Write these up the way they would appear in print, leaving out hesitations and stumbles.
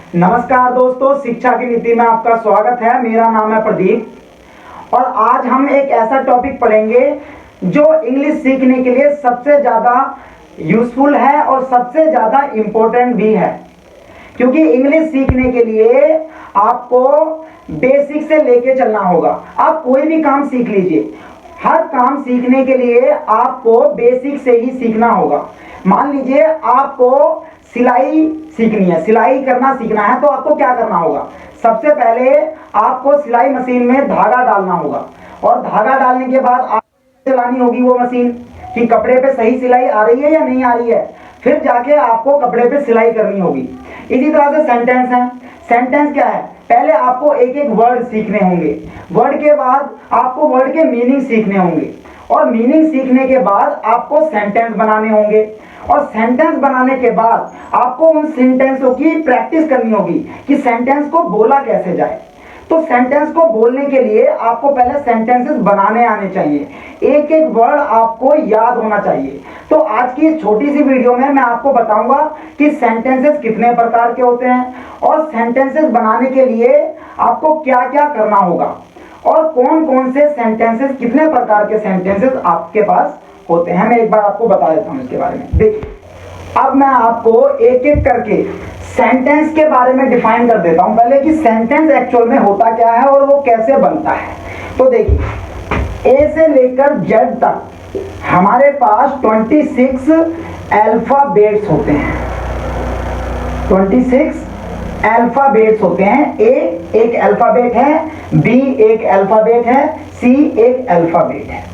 नमस्कार दोस्तों, शिक्षा की नीति में आपका स्वागत है। मेरा नाम है प्रदीप और आज हम एक ऐसा टॉपिक पढ़ेंगे जो इंग्लिश सीखने के लिए सबसे ज़्यादा यूजफुल है और सबसे ज़्यादा इम्पोर्टेंट भी है, क्योंकि इंग्लिश सीखने के लिए आपको बेसिक से लेके चलना होगा। आप कोई भी काम सीख लीजिए, हर काम सीखने के लिए आपको बेसिक से ही सीखना होगा। मान लीजिए आपको सिलाई सीखनी है, सिलाई करना सीखना है, तो आपको क्या करना होगा? सबसे पहले आपको सिलाई मशीन में धागा डालना होगा और धागा डालने के बाद आपको चलानी होगी वो मशीन कि कपड़े पे सही सिलाई आ रही है या नहीं आ रही है, फिर जाके आपको कपड़े पे सिलाई करनी होगी। इसी तरह से सेंटेंस है। सेंटेंस क्या है? पहले आपको एक एक वर्ड सीखने होंगे, वर्ड के बाद आपको वर्ड के मीनिंग सीखने होंगे और मीनिंग सीखने के बाद आपको सेंटेंस बनाने होंगे और सेंटेंस बनाने के बाद आपको उन सेंटेंसों की प्रैक्टिस करनी होगी कि सेंटेंस को बोला कैसे जाए। तो सेंटेंस को बोलने के लिए आपको पहले सेंटेंसेस बनाने आने चाहिए, एक एक वर्ड आपको याद होना चाहिए। तो आज की इस छोटी सी वीडियो में मैं आपको बताऊंगा कि सेंटेंसेस कितने प्रकार के होते हैं और सेंटेंसेस बनाने के लिए आपको क्या क्या करना होगा और कौन कौन से सेंटेंसेस, कितने प्रकार के सेंटेंसेस आपके पास होते हैं। मैं एक बार आपको बता देता हूं इसके बारे में। देखिए, अब मैं आपको एक एक करके सेंटेंस के बारे में डिफाइन कर देता हूं पहले कि सेंटेंस एक्चुअल में होता क्या है और वो कैसे बनता है। तो देखिए, ए से लेकर जेड तक हमारे पास 26 अल्फाबेट्स होते हैं। 26 अल्फाबेट्स होते हैं। ए एक अल्फाबेट है, बी एक अल्फाबेट है, सी एक अल्फाबेट है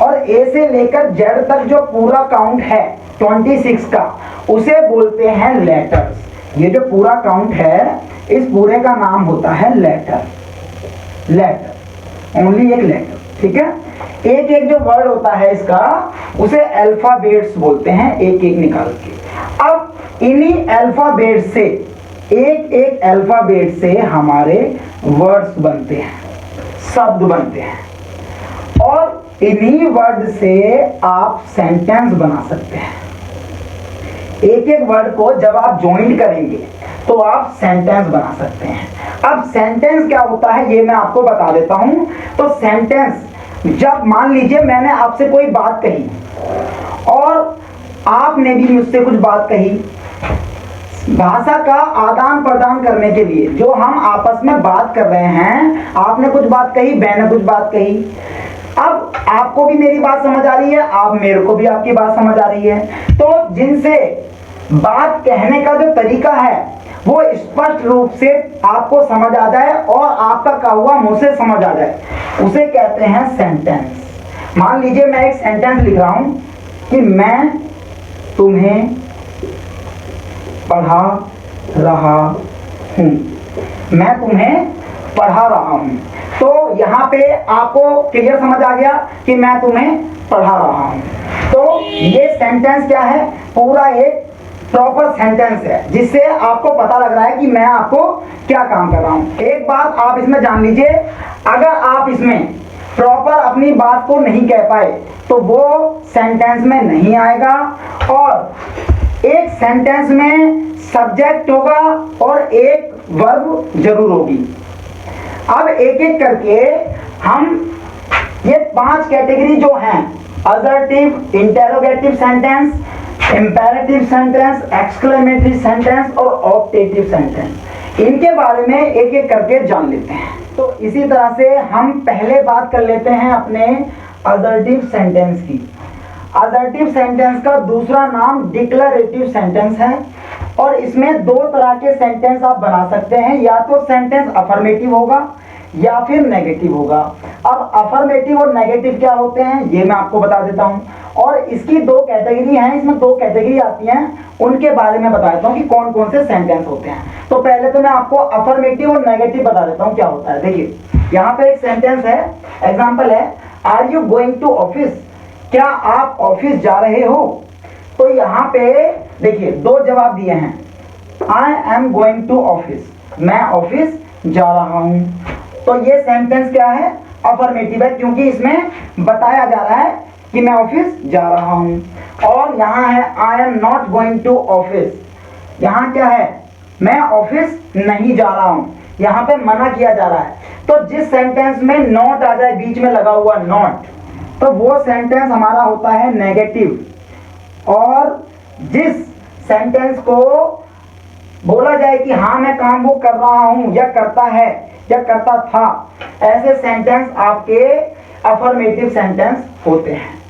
और ए से लेकर जेड तक जो पूरा काउंट है 26 का, उसे बोलते हैं लेटर्स। ये जो पूरा काउंट है, इस पूरे का नाम होता है लेटर। लेटर, ओनली एक लेटर, ठीक है। एक एक जो वर्ड होता है इसका, उसे अल्फाबेट्स बोलते हैं, एक एक निकाल के। अब इन्हीं अल्फाबेट से, एक एक अल्फाबेट से हमारे वर्ड्स बनते हैं, शब्द बनते हैं और इन्हीं वर्ड से आप सेंटेंस बना सकते हैं। एक एक वर्ड को जब आप ज्वाइन करेंगे तो आप सेंटेंस बना सकते हैं। अब सेंटेंस क्या होता है ये मैं आपको बता देता हूं। तो सेंटेंस, जब मान लीजिए मैंने आपसे कोई बात कही और आपने भी मुझसे कुछ बात कही, भाषा का आदान प्रदान करने के लिए जो हम आपस में बात कर रहे हैं, आपने कुछ बात कही, मैंने कुछ बात कही। अब आपको भी मेरी बात समझ आ रही है, आप मेरे को भी आपकी बात समझ आ रही है। तो जिनसे बात कहने का जो तरीका है वो स्पष्ट रूप से आपको समझ आ जाए और आपका कहा हुआ मुंह से समझ आ जाए, उसे कहते हैं सेंटेंस। मान लीजिए मैं एक सेंटेंस लिख रहा हूं कि मैं तुम्हें पढ़ा रहा हूं। मैं तुम्हें पढ़ा रहा हूं। तो यहाँ पे आपको क्लियर समझ आ गया कि मैं तुम्हें पढ़ा रहा हूं। तो ये सेंटेंस क्या है? पूरा एक प्रॉपर सेंटेंस है जिससे आपको पता लग रहा है कि मैं आपको क्या काम कर रहा हूं। एक बात आप इसमें जान लीजिए, अगर आप इसमें प्रॉपर अपनी बात को नहीं कह पाए तो वो सेंटेंस में नहीं आएगा। और एक सेंटेंस में सब्जेक्ट होगा और एक वर्ब जरूर होगी। अब एक एक करके हम ये 5 कैटेगरी जो हैं, assertive, interrogative sentence, imperative sentence, exclamatory sentence और ऑप्टेटिव सेंटेंस, इनके बारे में एक एक करके जान लेते हैं। तो इसी तरह से हम पहले बात कर लेते हैं अपने असर्टिव सेंटेंस की। असर्टिव सेंटेंस का दूसरा नाम डिक्लेरेटिव सेंटेंस है और इसमें 2 तरह के सेंटेंस आप बना सकते हैं, या तो सेंटेंस अफर्मेटिव होगा या फिर नेगेटिव होगा। अब अफर्मेटिव और नेगेटिव क्या होते हैं ये मैं आपको बता देता हूं और इसकी 2 कैटेगरी हैं, इसमें 2 कैटेगरी आती हैं, उनके बारे में बता देता हूं कि कौन कौन से सेंटेंस होते हैं। तो पहले तो मैं आपको अफर्मेटिव और नेगेटिव बता देता हूं क्या होता है। देखिए, यहाँ पे एक सेंटेंस है, एग्जाम्पल है, are you going to office? क्या आप ऑफिस जा रहे हो? तो यहाँ पे देखिए 2 जवाब दिए हैं, I am going to office, मैं ऑफिस जा रहा हूं। तो ये सेंटेंस क्या है? अफर्मेटिव है, क्योंकि इसमें बताया जा रहा है कि मैं ऑफिस जा रहा हूं। और यहाँ है I am not going to office, यहाँ क्या है? मैं ऑफिस नहीं जा रहा हूं, यहां पे मना किया जा रहा है। तो जिस सेंटेंस में नॉट आ जाए, बीच में लगा हुआ नॉट, तो वो सेंटेंस हमारा होता है नेगेटिव। और जिस सेंटेंस को बोला जाए कि हाँ मैं काम वो कर रहा हूं या करता है या करता था, ऐसे सेंटेंस आपके अफर्मेटिव सेंटेंस होते हैं।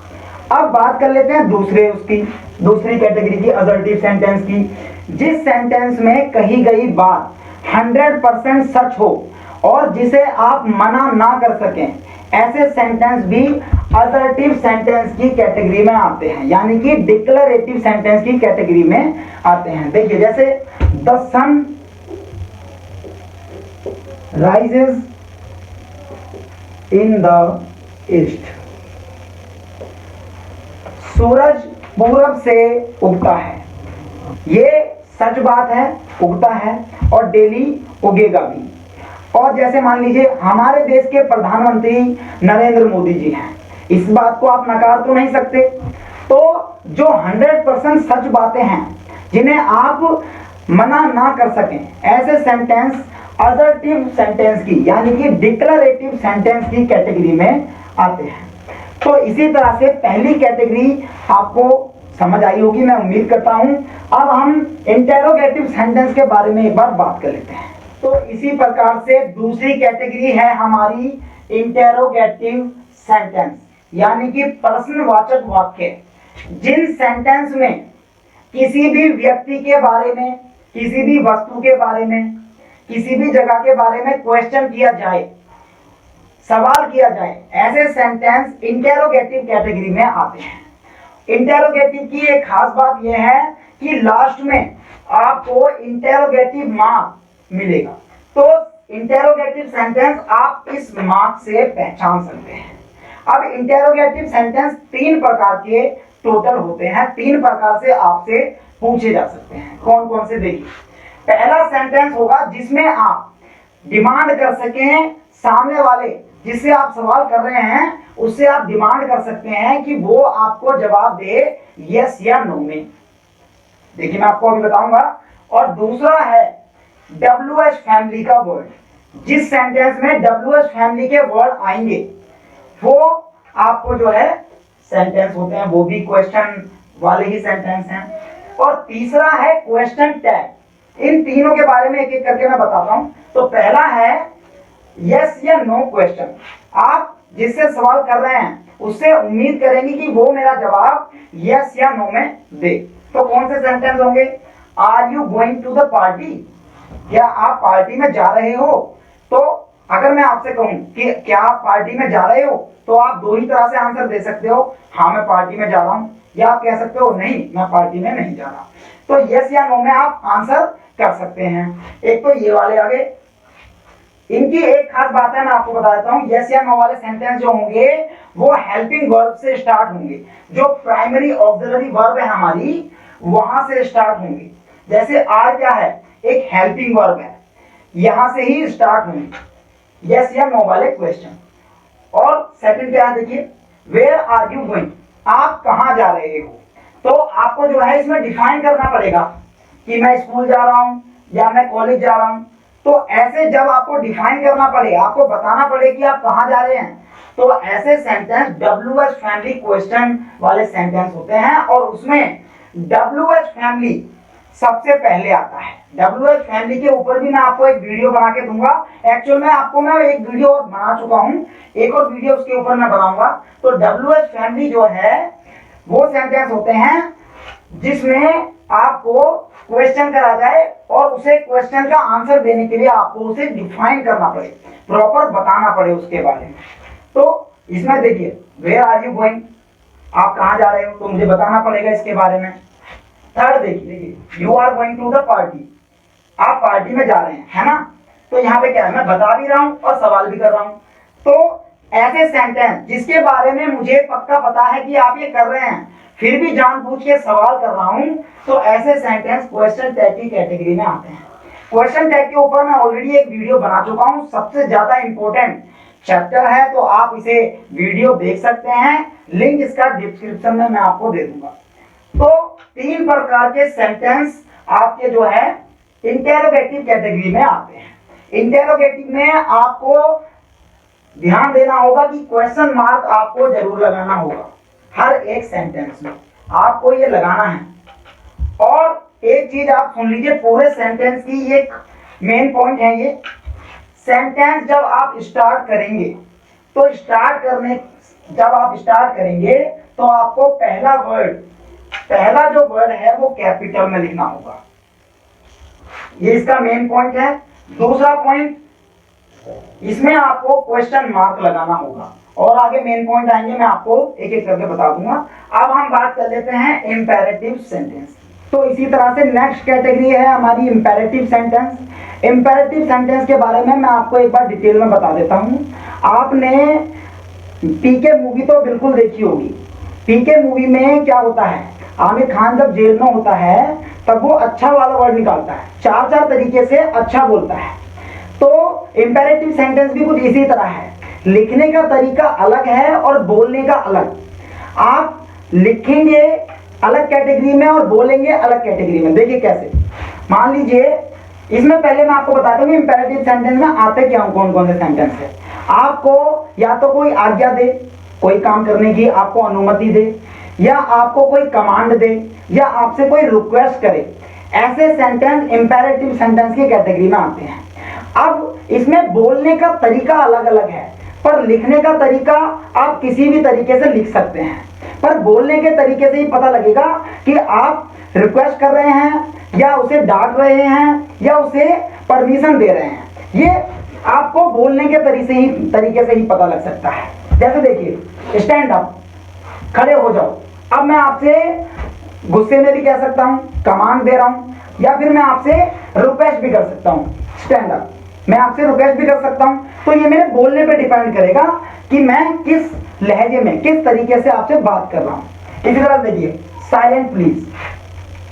अब बात कर लेते हैं दूसरी कैटेगरी की, असर्टिव सेंटेंस की। जिस सेंटेंस में कही गई बात 100% सच हो और जिसे आप मना ना कर सकें, ऐसे सेंटेंस भी असर्टिव सेंटेंस की कैटेगरी में आते हैं, यानी कि डिक्लेरेटिव सेंटेंस की कैटेगरी में आते हैं। देखिए, जैसे the sun rises in the east, सूरज पूरब से उगता है। ये सच बात है, उगता है और डेली उगेगा भी। और जैसे मान लीजिए हमारे देश के प्रधानमंत्री नरेंद्र मोदी जी हैं, इस बात को आप नकार तो नहीं सकते। तो जो 100% सच बातें हैं जिन्हें आप मना ना कर सकें, ऐसे सेंटेंस असर्टिव सेंटेंस की यानी कि डिक्लेरेटिव सेंटेंस की कैटेगरी में आते हैं। तो इसी तरह से पहली कैटेगरी आपको समझ आई होगी, मैं उम्मीद करता हूं। अब हम इंटेरोगेटिव सेंटेंस के बारे में एक बार बात कर लेते हैं। तो इसी प्रकार से दूसरी कैटेगरी है हमारी इंटेरोगेटिव सेंटेंस, यानी कि प्रश्नवाचक वाक्य। जिन सेंटेंस में किसी भी व्यक्ति के बारे में, किसी भी वस्तु के बारे में, किसी भी जगह के बारे में क्वेश्चन किया जाए, सवाल किया जाए, ऐसे सेंटेंस इंटेरोगेटिव कैटेगरी में आते हैं। इंटेरोगेटिव की एक खास बात यह है कि लास्ट में आपको इंटेरोगेटिव मार्क मिलेगा। तो इंटेरोगेटिव सेंटेंस आप इस मार्क से पहचान सकते हैं। अब इंटेरोगेटिव सेंटेंस 3 प्रकार के टोटल होते हैं, 3 प्रकार से आपसे पूछे जा सकते हैं। कौन कौन से, देखिए। पहला सेंटेंस होगा जिसमें आप डिमांड कर सकें, सामने वाले जिससे आप सवाल कर रहे हैं उससे आप डिमांड कर सकते हैं कि वो आपको जवाब दे यस या नो में। देखिए, मैं आपको अभी बताऊंगा। और दूसरा है WH फैमिली का वर्ड। जिस सेंटेंस में WH फैमिली के वर्ड आएंगे वो आपको जो है सेंटेंस होते हैं, वो भी क्वेश्चन वाले ही सेंटेंस हैं। और तीसरा है क्वेश्चन टैग। इन तीनों के बारे में एक एक करके मैं बताता हूं। तो पहला है यस या नो क्वेश्चन। आप जिससे सवाल कर रहे हैं उससे उम्मीद करेंगे कि वो मेरा जवाब यस या नो में दे। तो कौन से सेंटेंस होंगे? Are you going to the party? क्या आप पार्टी में जा रहे हो? तो अगर मैं आपसे कहूं कि क्या आप पार्टी में जा रहे हो, तो आप दो ही तरह से आंसर दे सकते हो, हाँ मैं पार्टी में जा रहा हूं, या आप कह सकते हो नहीं मैं पार्टी में नहीं जा रहा। तो यस या नो में आप आंसर कर सकते हैं। एक तो ये वाले आ गए। इनकी एक खास बात है, मैं आपको बता देता हूं। यस या नो वाले सेंटेंस जो होंगे वो हेल्पिंग वर्ब से स्टार्ट होंगे। जो प्राइमरी ऑक्सिलरी वर्ब है हमारी, वहां से स्टार्ट होंगे। जैसे आर क्या है? एक हेल्पिंग वर्ब है, यहां से ही स्टार्ट होंगे यस या नो वाले क्वेश्चन। और सेकंड क्या है, देखिए, वेयर आर यू गोइंग? आप कहां जा रहे हो? तो आपको जो है इसमें डिफाइन करना पड़ेगा कि मैं स्कूल जा रहा हूं या मैं कॉलेज जा रहा हूं। तो ऐसे जब आपको डिफाइन करना पड़े, आपको बताना पड़े कि आप कहां जा रहे हैं, तो ऐसे सेंटेंस WH फैमिली क्वेश्चन वाले सेंटेंस होते हैं। और उसमें WH फैमिली सबसे पहले आता है। WH फैमिली के ऊपर भी मैं आपको एक वीडियो बना के दूंगा। एक्चुअल में आपको मैं एक वीडियो और बना चुका हूं, एक और वीडियो उसके ऊपर मैं बनाऊंगा। तो WH फैमिली जो है वो सेंटेंस होते हैं जिसमें आपको क्वेश्चन करा जाए और उसे क्वेश्चन का आंसर देने के लिए आपको उसे डिफाइन करना पड़े, प्रॉपर बताना पड़े उसके बारे में। तो इसमें देखिए, वेयर आर यू गोइंग? आप कहां जा रहे हो, तो मुझे बताना पड़ेगा इसके बारे में। थर्ड देखिए, you are going to the party. आप पार्टी में जा रहे हैं, है ना? तो यहाँ पे क्या है, मैं बता भी रहा हूं और सवाल भी कर रहा हूं। तो ऐसे सेंटेंस जिसके बारे में मुझे पक्का पता है कि आप ये कर रहे हैं, फिर भी जानबूझ के सवाल कर रहा हूं, तो ऐसे सेंटेंस क्वेश्चन टैग की कैटेगरी में आते हैं। क्वेश्चन टैग के ऊपर मैं ऑलरेडी एक वीडियो बना चुका हूं, सबसे ज्यादा इंपॉर्टेंट चैप्टर है, तो आप इसे वीडियो देख सकते हैं। लिंक इसका डिस्क्रिप्शन में मैं आपको दे दूंगा। तो 3 प्रकार के सेंटेंस आपके जो है इंटेरोगेटिव कैटेगरी में आते हैं। इंटेरोगेटिव में आपको ध्यान देना होगा कि क्वेश्चन मार्क आपको जरूर लगाना होगा, हर एक सेंटेंस में आपको ये लगाना है। और एक चीज आप सुन लीजिए, पूरे सेंटेंस की एक मेन पॉइंट है ये, सेंटेंस जब आप स्टार्ट करेंगे तो जब आप स्टार्ट करेंगे तो आपको पहला जो वर्ड है वो कैपिटल में लिखना होगा, ये इसका मेन पॉइंट है। दूसरा पॉइंट, इसमें आपको क्वेश्चन मार्क लगाना होगा, और आगे मेन पॉइंट आएंगे, मैं आपको एक एक करके बता दूंगा। अब हम बात कर लेते हैं इंपेरेटिव सेंटेंस। तो इसी तरह से नेक्स्ट कैटेगरी है हमारी इंपेरेटिव सेंटेंस। इंपेरेटिव सेंटेंस के बारे में मैं आपको एक बार डिटेल में बता देता हूं। आपने पीके मूवी तो बिल्कुल देखी होगी। पीके मूवी में क्या होता है, आमिर खान जब जेल में होता है तब वो अच्छा वाला वर्ड निकालता है, चार तरीके से अच्छा बोलता है। तो इंपेरेटिव सेंटेंस भी कुछ इसी तरह है, लिखने का तरीका अलग है और बोलने का अलग। आप लिखेंगे अलग कैटेगरी में और बोलेंगे अलग कैटेगरी में। देखिए कैसे, मान लीजिए इसमें पहले मैं आपको बताता हूँ इंपेरेटिव सेंटेंस में आते क्या कौन कौन से सेंटेंस है। आपको या तो कोई आज्ञा दे, कोई काम करने की आपको अनुमति दे, या आपको कोई कमांड दे, या आपसे कोई रिक्वेस्ट करे, ऐसे सेंटेंस इंपेरेटिव सेंटेंस की कैटेगरी में आते हैं। अब इसमें बोलने का तरीका अलग अलग है, पर लिखने का तरीका आप किसी भी तरीके से लिख सकते हैं, पर बोलने के तरीके से ही पता लगेगा कि आप रिक्वेस्ट कर रहे हैं, या उसे डांट रहे हैं, या उसे परमिशन दे रहे हैं। ये आपको बोलने के तरीके से ही पता लग सकता है। जैसे देखिए, स्टैंड अप, खड़े हो जाओ। अब मैं आपसे गुस्से में भी कह सकता हूं, कमांड दे रहा हूं, या फिर मैं आपसे रिक्वेस्ट भी कर सकता हूं, स्टैंड अप, मैं आपसे रिक्वेस्ट भी कर सकता हूं। तो ये मेरे बोलने पे डिपेंड करेगा कि मैं किस लहजे में, किस तरीके से आपसे बात कर रहा हूं। इसी तरह देखिए, साइलेंट प्लीज,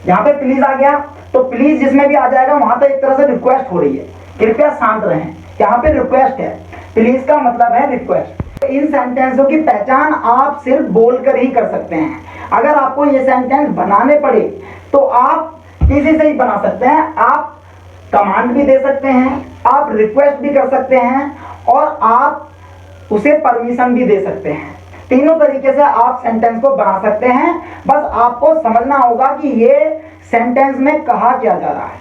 यहाँ पे प्लीज आ गया तो प्लीज जिसमें भी आ जाएगा वहां तो एक तरह से रिक्वेस्ट हो रही है, कृपया शांत रहें, यहाँ पे रिक्वेस्ट है, प्लीज का मतलब है रिक्वेस्ट। इन सेंटेंसों की पहचान आप सिर्फ बोलकर ही कर सकते हैं। अगर आपको ये सेंटेंस बनाने पड़े तो आप किसी से ही बना सकते हैं। आप कमांड भी दे सकते हैं, आप रिक्वेस्ट भी कर सकते हैं, और आप उसे परमिशन भी दे सकते हैं। तीनों तरीके से आप सेंटेंस को बना सकते हैं। बस आपको समझना होगा कि ये सेंटेंस में कहा क्या जा रहा है।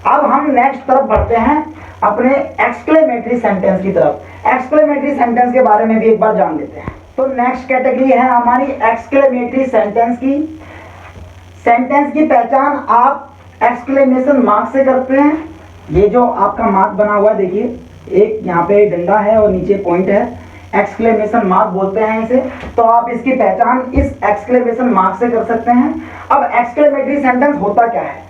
अब हम नेक्स्ट तरफ बढ़ते हैं, अपने एक्सक्लेमेटरी सेंटेंस की तरफ। एक्सक्लेमेटरी सेंटेंस के बारे में भी एक बार जान लेते हैं। तो नेक्स्ट कैटेगरी है हमारी एक्सक्लेमेटरी सेंटेंस की। सेंटेंस की पहचान आप एक्सक्लेमेशन मार्क से करते हैं। ये जो आपका मार्क बना हुआ है, देखिए एक यहाँ पे डंडा है और नीचे पॉइंट है, एक्सक्लेमेशन मार्क बोलते हैं इसे। तो आप इसकी पहचान इस एक्सक्लेमेशन मार्क से कर सकते हैं। अब एक्सक्लेमेटरी सेंटेंस होता क्या है,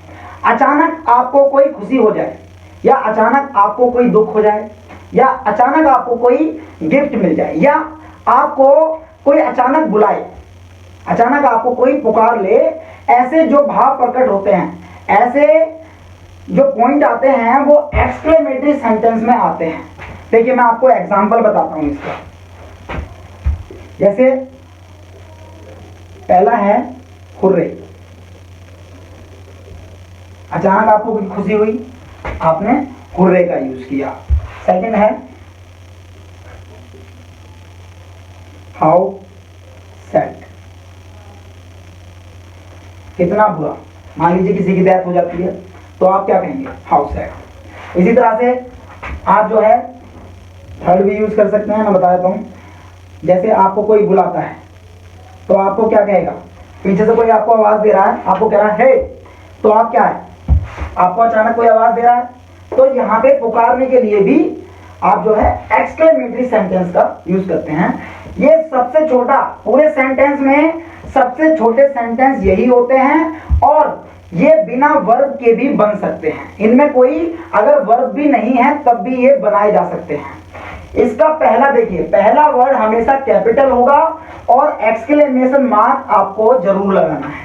अचानक आपको कोई खुशी हो जाए, या अचानक आपको कोई दुख हो जाए, या अचानक आपको कोई गिफ्ट मिल जाए, या आपको कोई अचानक बुलाए, अचानक आपको कोई पुकार ले, ऐसे जो भाव प्रकट होते हैं, ऐसे जो पॉइंट आते हैं वो एक्सक्लेमेटरी सेंटेंस में आते हैं। देखिए मैं आपको एग्जांपल बताता हूं इसका। जैसे पहला है हुर्रे, अचानक आपको कोई खुशी हुई, आपने हुर्रे का यूज किया। सेकंड है हाउ सैड, कितना बुरा। मान लीजिए किसी की डेथ हो जाती है तो आप क्या कहेंगे, हाउ सैड। इसी तरह से आप जो है थर्ड भी यूज कर सकते हैं, मैं बता देता हूं। जैसे आपको कोई बुलाता है तो आपको क्या कहेगा, पीछे से कोई आपको आवाज दे रहा है, आपको कह रहा है हे, तो आप क्या है, आपको अचानक कोई आवाज दे रहा है, तो यहाँ पे पुकारने के लिए भी आप जो है एक्सक्लेमेटरी सेंटेंस का यूज करते हैं। ये सबसे छोटा, पूरे सेंटेंस में सबसे छोटे सेंटेंस यही होते हैं, और ये बिना वर्ब के भी बन सकते हैं। इनमें कोई अगर वर्ब भी नहीं है तब भी ये बनाए जा सकते हैं। इसका पहला देखिए, पहला वर्ड हमेशा कैपिटल होगा और एक्सक्लेमेशन मार्क आपको जरूर लगाना है।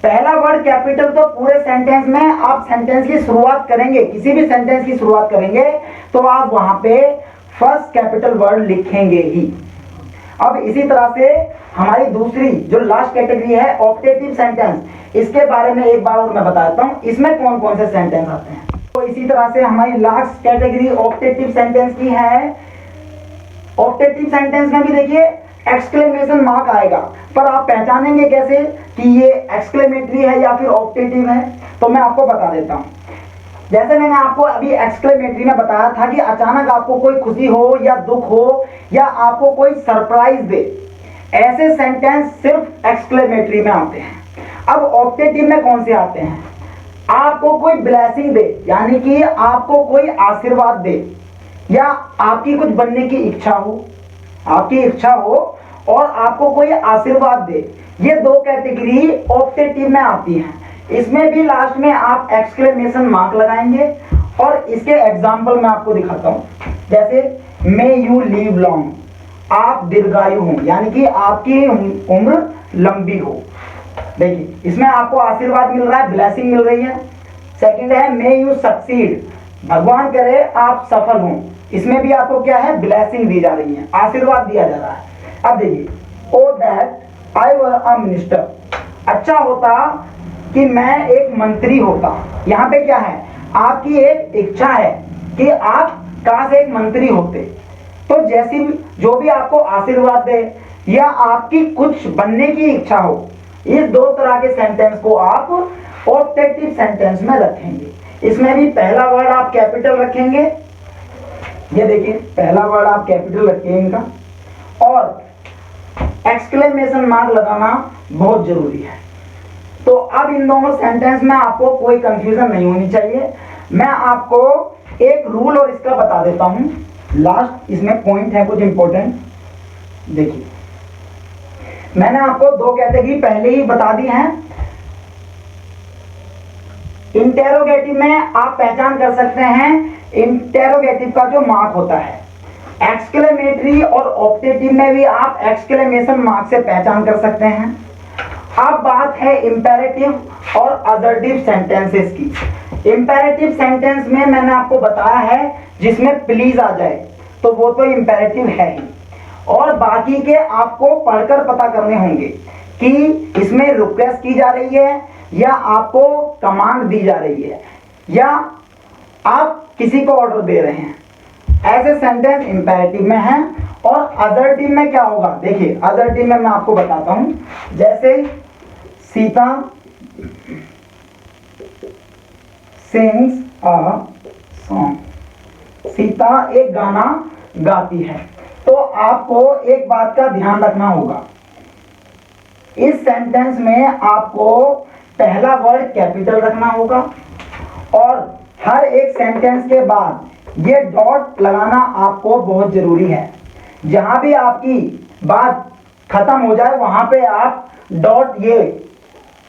पहला वर्ड कैपिटल, तो पूरे सेंटेंस में आप सेंटेंस की शुरुआत करेंगे, किसी भी सेंटेंस की शुरुआत करेंगे तो आप वहां पे फर्स्ट कैपिटल वर्ड लिखेंगे ही। अब इसी तरह से हमारी दूसरी जो लास्ट कैटेगरी है ऑप्टेटिव सेंटेंस। इसके बारे में एक बार और मैं बता देता हूँ इसमें कौन कौन से सेंटेंस आते हैं। तो इसी तरह से हमारी लास्ट कैटेगरी ऑप्टेटिव सेंटेंस की है। ऑप्टेटिव सेंटेंस में भी देखिए एक्सक्लेमेशन मार्क आएगा, पर आप पहचानेंगे कैसे कि ये एक्सक्लेमेटरी है या फिर ऑप्टेटिव है, तो मैं आपको बता देता हूँ। जैसे मैंने आपको अभी एक्सक्लेमेटरी में बताया था कि अचानक आपको कोई खुशी हो या दुख हो या आपको कोई सरप्राइज दे, ऐसे सेंटेंस सिर्फ एक्सक्लेमेटरी में आते हैं। अब ऑप्टेटिव में कौन से आते हैं? आपको कोई ब्लेसिंग दे, यानी कि आपको कोई आशीर्वाद दे, या आपकी कुछ बनने की इच्छा हो, आपकी इच्छा हो और आपको कोई आशीर्वाद दे, ये दो कैटेगरी ऑप्टेटिव में आती हैं। इसमें भी लास्ट में आप एक्सक्लेमेशन मार्क लगाएंगे और इसके एग्जाम्पल मैं आपको दिखाता हूं। जैसे मे यू लिव लॉन्ग, आप दीर्घायु हो, यानी कि आपकी उम्र लंबी हो। देखिए इसमें आपको आशीर्वाद मिल रहा है, ब्लेसिंग मिल रही है। सेकंड है मे यू सक्सीड, भगवान करे आप सफल हो, इसमें भी आपको क्या है, ब्लेसिंग दी जा रही है, आशीर्वाद दिया जा रहा है। अब देखिए ओ that I were a minister, अच्छा होता कि मैं एक मंत्री होता। यहाँ पे क्या है, आपकी एक इच्छा है कि आप काश एक मंत्री होते। तो जैसी जो भी आपको आशीर्वाद दे या आपकी कुछ बनने की इच्छा हो, इस दो तरह के सेंटेंस को आप ऑप्टेटिव सेंटेंस में रखेंगे। इसमें भी पहला वर्ड आप कैपिटल रखेंगे, ये देखिए पहला वर्ड आप कैपिटल रखिए इनका, और एक्सक्लेमेशन मार्क लगाना बहुत जरूरी है। तो अब इन दोनों सेंटेंस में आपको कोई कंफ्यूजन नहीं होनी चाहिए। मैं आपको एक रूल और इसका बता देता हूं, लास्ट इसमें पॉइंट है कुछ इंपॉर्टेंट। देखिए मैंने आपको दो कैटेगरी पहले ही बता दी हैं। इंटेरोगेटिव में आप पहचान कर सकते हैं, इंटेरोगेटिव का जो मार्क होता है। एक्सक्लेमेटरी और ऑप्टेटिव में भी आप एक्सक्लेमेशन मार्क से पहचान कर सकते हैं। अब बात है इंपेरेटिव और असर्टिव सेंटेंसेस की। इंपेरेटिव सेंटेंस में मैंने आपको बताया है जिसमें प्लीज आ जाए तो वो तो इंपेरेटिव है ही, और बाकी के आपको पढ़कर पता करने होंगे कि इसमें रिक्वेस्ट की जा रही है या आपको कमांड दी जा रही है या आप किसी को ऑर्डर दे रहे हैं। ऐसे सेंटेंस इंपेरेटिव में हैं। और असर्टिव में क्या होगा, देखिए असर्टिव में मैं आपको बताता हूं। जैसे Sita sings a song, Sita एक गाना गाती है। तो आपको एक बात का ध्यान रखना होगा, इस सेंटेंस में आपको पहला वर्ड कैपिटल रखना होगा और हर एक सेंटेंस के बाद ये डॉट लगाना आपको बहुत जरूरी है। जहां भी आपकी बात खत्म हो जाए वहां पे आप डॉट ये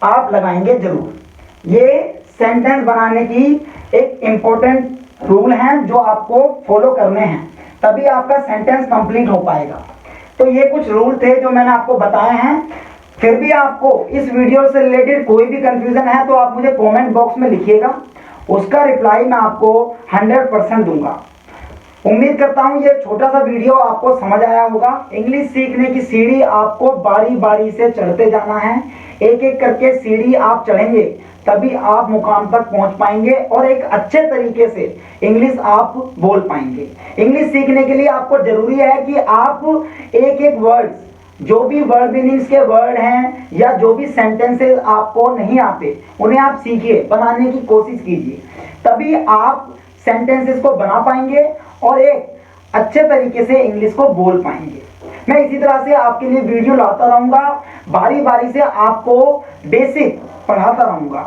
आप लगाएंगे जरूर। ये सेंटेंस बनाने की एक इंपॉर्टेंट रूल है जो आपको फॉलो करने हैं, तभी आपका सेंटेंस कंप्लीट हो पाएगा। तो ये कुछ रूल थे जो मैंने आपको बताए हैं। फिर भी आपको इस वीडियो से रिलेटेड कोई भी कंफ्यूजन है तो आप मुझे कमेंट बॉक्स में लिखिएगा, उसका रिप्लाई मैं आपको 100% दूंगा। उम्मीद करता हूं ये छोटा सा वीडियो आपको समझ आया होगा। इंग्लिश सीखने की सीढ़ी आपको बारी बारी से चढ़ते जाना है, एक एक करके सीढ़ी आप चढ़ेंगे तभी आप मुकाम तक पहुंच पाएंगे और एक अच्छे तरीके से इंग्लिश आप बोल पाएंगे। इंग्लिश सीखने के लिए आपको जरूरी है कि आप एक एक वर्ड, जो भी वर्ड मीनिंग्स के वर्ड हैं या जो भी सेंटेंसेस आपको नहीं आते उन्हें आप सीखिए, बनाने की कोशिश कीजिए, तभी आप सेंटेंसेस को बना पाएंगे और एक अच्छे तरीके से इंग्लिश को बोल पाएंगे। मैं इसी तरह से आपके लिए वीडियो लाता रहूंगा, बारी बारी से आपको बेसिक पढ़ाता रहूंगा।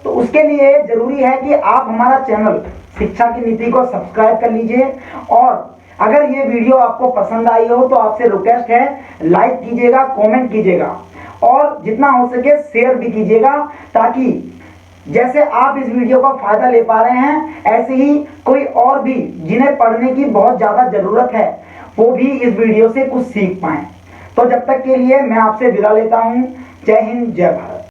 तो उसके लिए जरूरी है कि आप हमारा चैनल शिक्षा की नीति को सब्सक्राइब कर लीजिए, और अगर ये वीडियो आपको पसंद आई हो तो आपसे रिक्वेस्ट है लाइक कीजिएगा, कमेंट कीजिएगा और जितना हो सके शेयर भी कीजिएगा, ताकि जैसे आप इस वीडियो का फायदा ले पा रहे हैं ऐसे ही कोई और भी जिन्हें पढ़ने की बहुत ज्यादा जरूरत है वो भी इस वीडियो से कुछ सीख पाए। तो जब तक के लिए मैं आपसे विदा लेता हूं। जय हिंद, जय भारत।